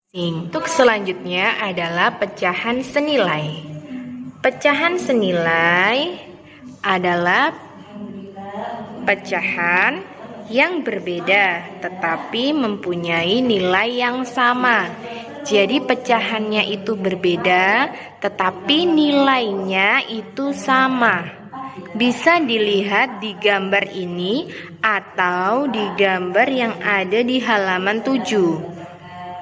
Untuk selanjutnya adalah pecahan senilai. Pecahan senilai adalah pecahan yang berbeda tetapi mempunyai nilai yang sama. Jadi pecahannya itu berbeda tetapi nilainya itu sama. Bisa dilihat di gambar ini atau di gambar yang ada di halaman 7.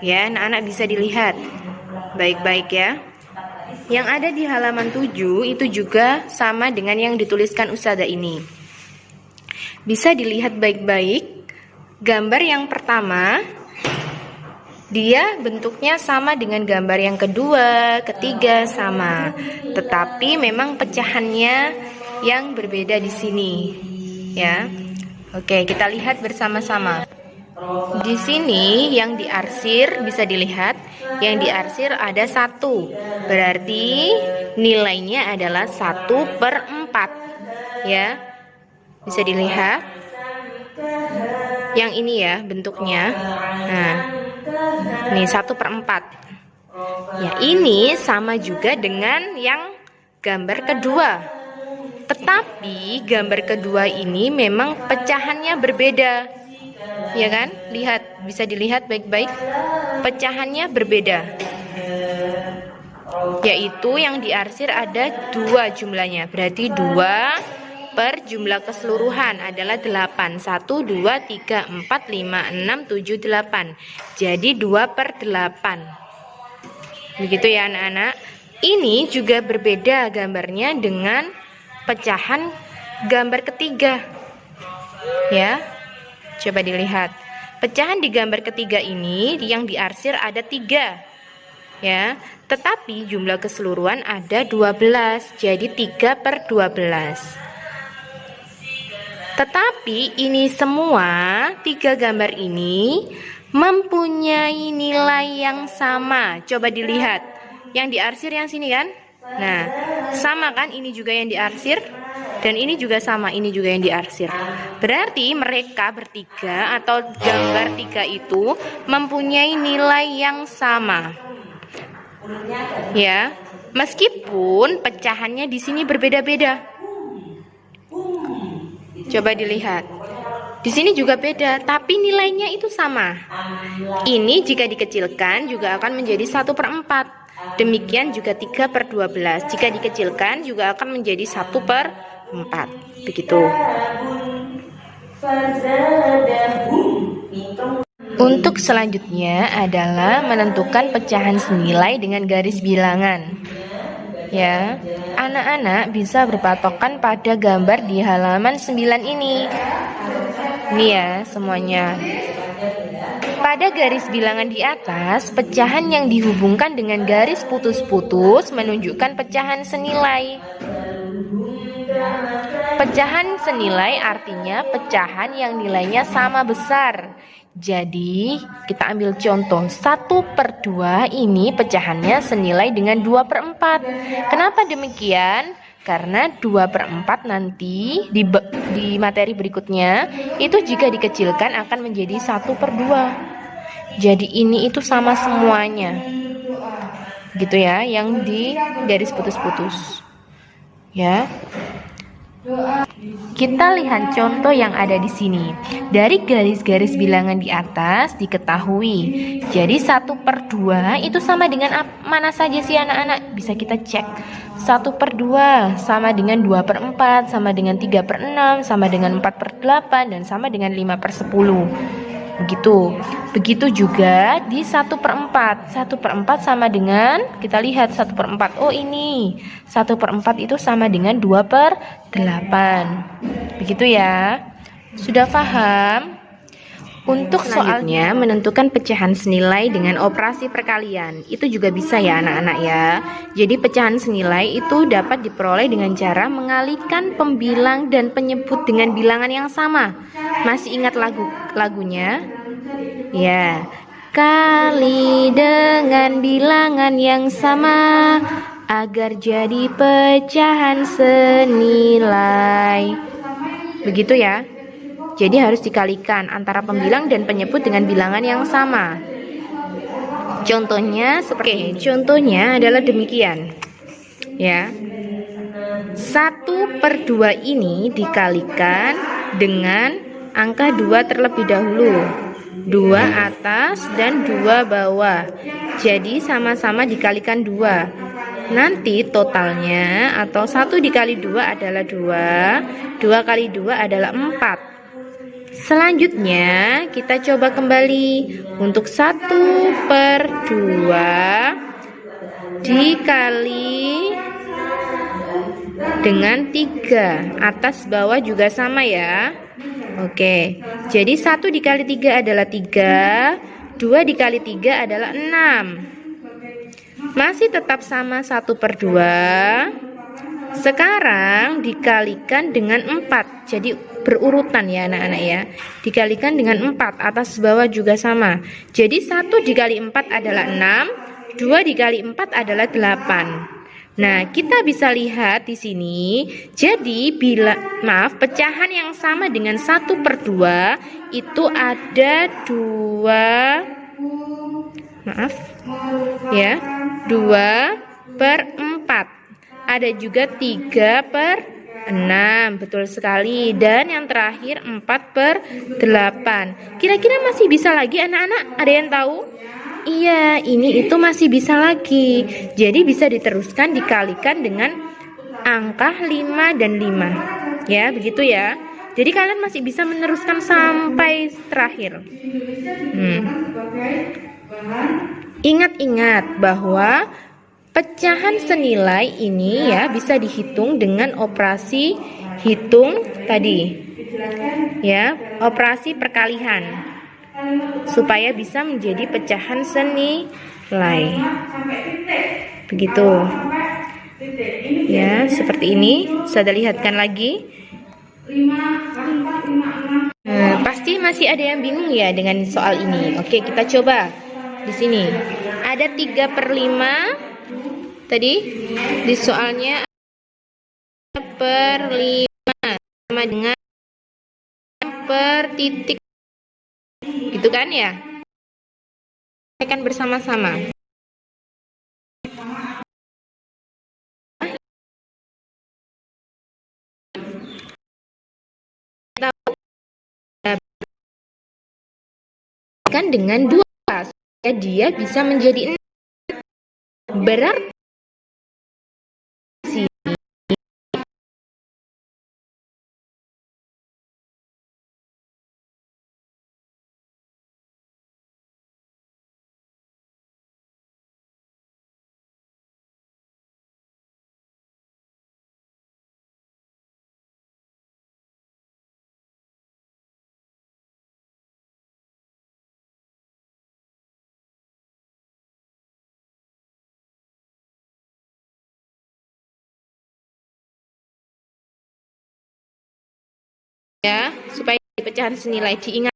Ya, anak-anak bisa dilihat baik-baik ya. Yang ada di halaman 7 itu juga sama dengan yang dituliskan Ustazah ini. Bisa dilihat baik-baik. Gambar yang pertama, dia bentuknya sama dengan gambar yang kedua, ketiga sama. Tetapi memang pecahannya yang berbeda di sini. Ya. Oke, kita lihat bersama-sama. Di sini yang diarsir bisa dilihat, yang diarsir ada 1, berarti nilainya adalah 1/4 ya. Bisa dilihat yang ini ya bentuknya. Nah, ini 1/4 ya. Ini sama juga dengan yang gambar kedua, tetapi gambar kedua ini memang pecahannya berbeda. Ya kan? Lihat, bisa dilihat baik-baik. Pecahannya berbeda. Yaitu yang diarsir ada 2 jumlahnya. Berarti 2 per jumlah keseluruhan adalah 8. 1, 2, 3, 4, 5, 6, 7, 8. Jadi 2/8. Begitu ya anak-anak. Ini juga berbeda gambarnya dengan pecahan gambar ketiga. Ya. Coba dilihat. Pecahan di gambar ketiga ini yang diarsir ada 3. Ya, tetapi jumlah keseluruhan ada 12. Jadi 3/12. Tetapi ini semua 3 gambar ini mempunyai nilai yang sama. Coba dilihat. Yang diarsir yang sini kan? Nah, sama kan? Ini juga yang diarsir. Dan ini juga sama, ini juga yang diarsir. Berarti mereka bertiga atau gambar 3 itu mempunyai nilai yang sama. Ya, meskipun pecahannya di sini berbeda-beda. Coba dilihat. Di sini juga beda, tapi nilainya itu sama. Ini jika dikecilkan juga akan menjadi 1/4. Demikian juga 3/12. Jika dikecilkan juga akan menjadi 1/4. Begitu. Untuk selanjutnya adalah menentukan pecahan senilai dengan garis bilangan. Ya, anak-anak bisa berpatokan pada gambar di halaman 9 ini. Ini ya semuanya. Pada garis bilangan di atas, pecahan yang dihubungkan dengan garis putus-putus menunjukkan pecahan senilai. Pecahan senilai artinya pecahan yang nilainya sama besar. Jadi kita ambil contoh 1/2 ini pecahannya senilai dengan 2/4. Kenapa demikian? Karena 2/4 nanti di materi berikutnya itu jika dikecilkan akan menjadi 1/2. Jadi ini itu sama semuanya. Gitu ya, yang di garis putus-putus. Ya. Kita lihat contoh yang ada di sini. Dari garis-garis bilangan di atas diketahui. Jadi 1/2 itu sama dengan mana saja sih anak-anak? Bisa kita cek. 1/2 sama dengan 2/4, sama dengan 3/6, sama dengan 4/8, dan sama dengan 5/10. Begitu. Begitu juga di 1/4. 1/4 sama dengan, kita lihat 1/4. Oh ini 1/4 itu sama dengan 2/8. Begitu ya. Sudah paham? Untuk selanjutnya menentukan pecahan senilai dengan operasi perkalian. Itu juga bisa ya anak-anak ya. Jadi pecahan senilai itu dapat diperoleh dengan cara mengalihkan pembilang dan penyebut dengan bilangan yang sama. Masih ingat lagunya? Ya. Kali dengan bilangan yang sama agar jadi pecahan senilai. Begitu ya. Jadi harus dikalikan antara pembilang dan penyebut dengan bilangan yang sama. Contohnya contohnya adalah demikian. Ya. 1/2 ini dikalikan dengan angka 2 terlebih dahulu. 2 atas dan 2 bawah. Jadi sama-sama dikalikan 2. Nanti totalnya atau 1 dikali 2 adalah 2. 2 kali 2 adalah 4. Selanjutnya kita coba kembali untuk 1/2 dikali dengan 3. Atas bawah juga sama ya. Oke, jadi 1 dikali 3 adalah 3. 2 dikali 3 adalah 6. Masih tetap sama 1/2. Sekarang dikalikan dengan 4. Jadi berurutan ya anak-anak ya. Dikalikan dengan 4, atas bawah juga sama. Jadi 1 dikali 4 adalah 6, 2 dikali 4 adalah 8. Nah, kita bisa lihat di sini. Jadi pecahan yang sama dengan 1/2 itu ada 2/4. Ada juga 3/6. Betul sekali. Dan yang terakhir 4/8. Kira-kira masih bisa lagi anak-anak? Ada yang tahu? Iya, ini itu masih bisa lagi. Jadi bisa diteruskan dikalikan dengan angka 5 dan 5. Ya, begitu ya. Jadi kalian masih bisa meneruskan sampai terakhir. Ingat-ingat bahwa pecahan senilai ini ya bisa dihitung dengan operasi hitung tadi. Ya, operasi perkalian. Supaya bisa menjadi pecahan senilai. Begitu. Ya, seperti ini. Saya lihatkan lagi. Pasti masih ada yang bingung ya dengan soal ini. Oke, kita coba. Di sini ada 3/5. Tadi di soalnya 3/5 sama dengan per titik. Gitu kan ya? Akan bersama-sama. Kan dengan 2 supaya dia bisa menjadi 6. Berarti ya, supaya pecahan senilai diingat.